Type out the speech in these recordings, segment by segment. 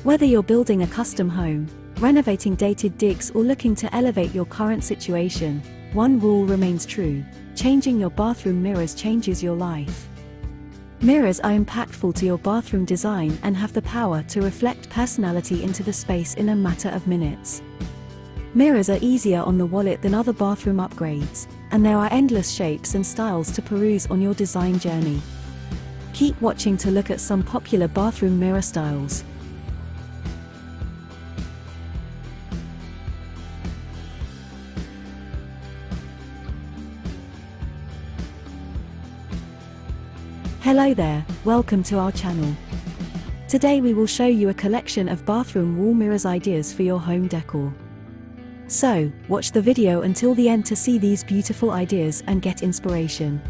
Whether you're building a custom home, renovating dated digs, or looking to elevate your current situation, one rule remains true: changing your bathroom mirrors changes your life. Mirrors are impactful to your bathroom design and have the power to reflect personality into the space in a matter of minutes. Mirrors are easier on the wallet than other bathroom upgrades, and there are endless shapes and styles to peruse on your design journey. Keep watching to look at some popular bathroom mirror styles. Hello there, welcome to our channel. Today we will show you a collection of bathroom wall mirrors ideas for your home decor. So, watch the video until the end to see these beautiful ideas and get inspiration.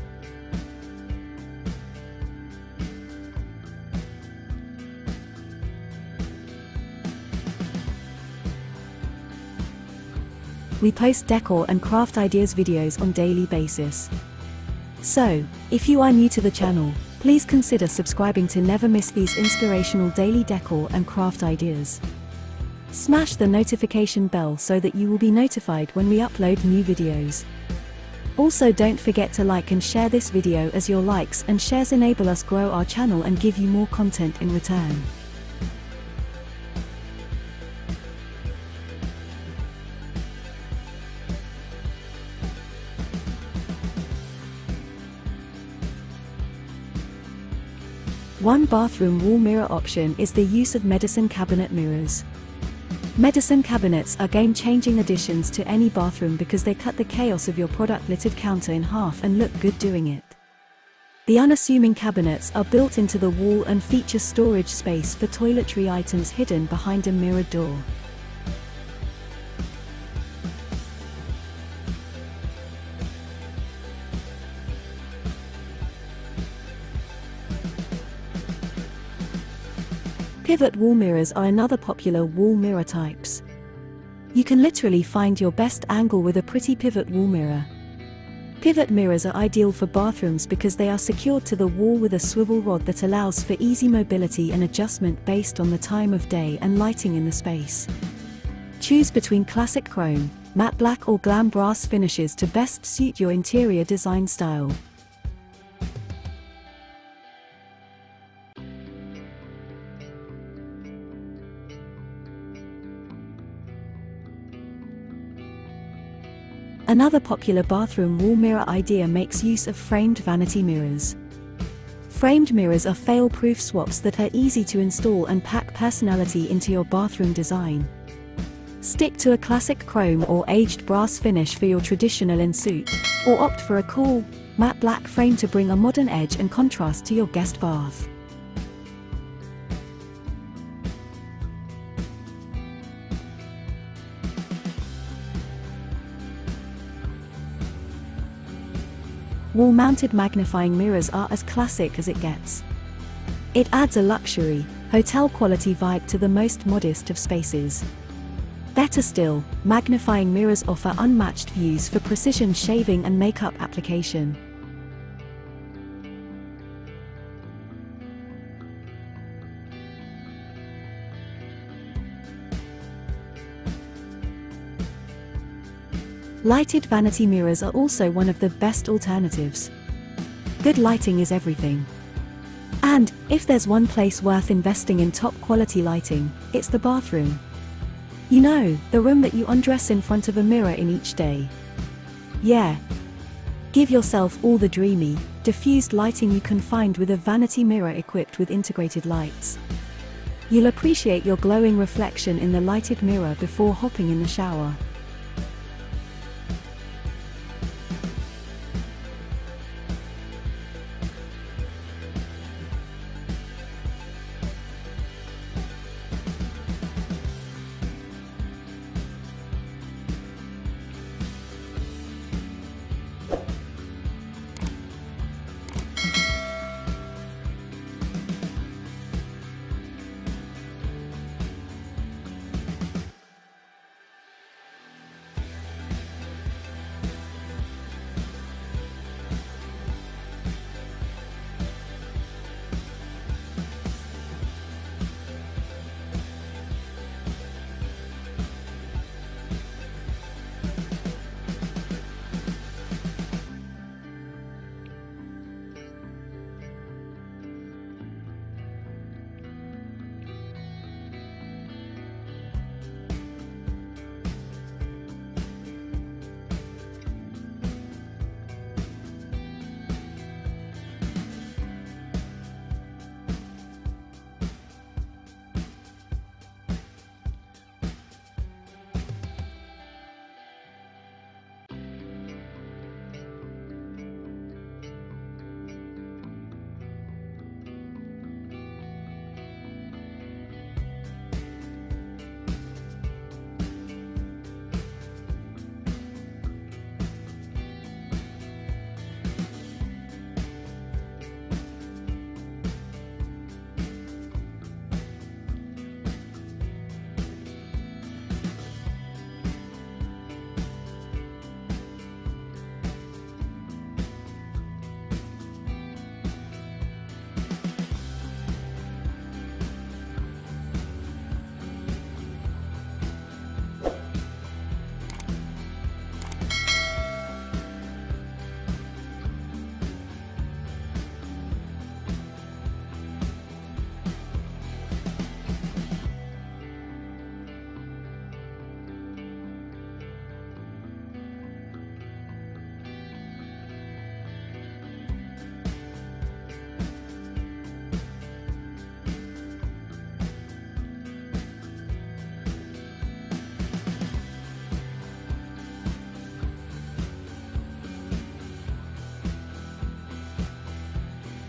We post decor and craft ideas videos on daily basis. So, if you are new to the channel, please consider subscribing to never miss these inspirational daily decor and craft ideas. Smash the notification bell so that you will be notified when we upload new videos. Also, don't forget to like and share this video, as your likes and shares enable us grow our channel and give you more content in return. One bathroom wall mirror option is the use of medicine cabinet mirrors. Medicine cabinets are game-changing additions to any bathroom because they cut the chaos of your product-littered counter in half and look good doing it. The unassuming cabinets are built into the wall and feature storage space for toiletry items hidden behind a mirrored door. Pivot wall mirrors are another popular wall mirror types. You can literally find your best angle with a pretty pivot wall mirror. Pivot mirrors are ideal for bathrooms because they are secured to the wall with a swivel rod that allows for easy mobility and adjustment based on the time of day and lighting in the space. Choose between classic chrome, matte black or glam brass finishes to best suit your interior design style. Another popular bathroom wall mirror idea makes use of framed vanity mirrors. Framed mirrors are fail-proof swaps that are easy to install and pack personality into your bathroom design. Stick to a classic chrome or aged brass finish for your traditional en-suite, or opt for a cool, matte black frame to bring a modern edge and contrast to your guest bath. Wall-mounted magnifying mirrors are as classic as it gets. It adds a luxury, hotel-quality vibe to the most modest of spaces. Better still, magnifying mirrors offer unmatched views for precision shaving and makeup application. Lighted vanity mirrors are also one of the best alternatives. Good lighting is everything. And, if there's one place worth investing in top quality lighting, it's the bathroom. You know, the room that you undress in front of a mirror in each day. Yeah. Give yourself all the dreamy, diffused lighting you can find with a vanity mirror equipped with integrated lights. You'll appreciate your glowing reflection in the lighted mirror before hopping in the shower.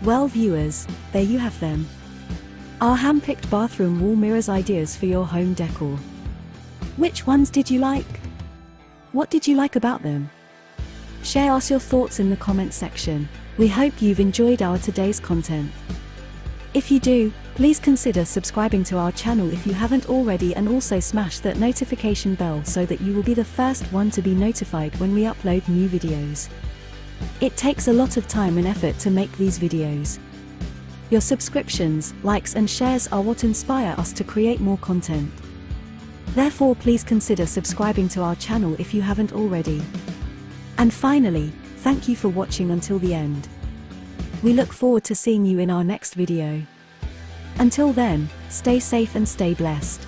Well viewers, there you have them. Our hand-picked bathroom wall mirrors ideas for your home decor. Which ones did you like? What did you like about them? Share us your thoughts in the comment section. We hope you've enjoyed our today's content. If you do, please consider subscribing to our channel if you haven't already, and also smash that notification bell so that you will be the first one to be notified when we upload new videos. It takes a lot of time and effort to make these videos. Your subscriptions, likes and shares are what inspire us to create more content. Therefore, please consider subscribing to our channel if you haven't already. And finally, thank you for watching until the end. We look forward to seeing you in our next video. Until then, stay safe and stay blessed.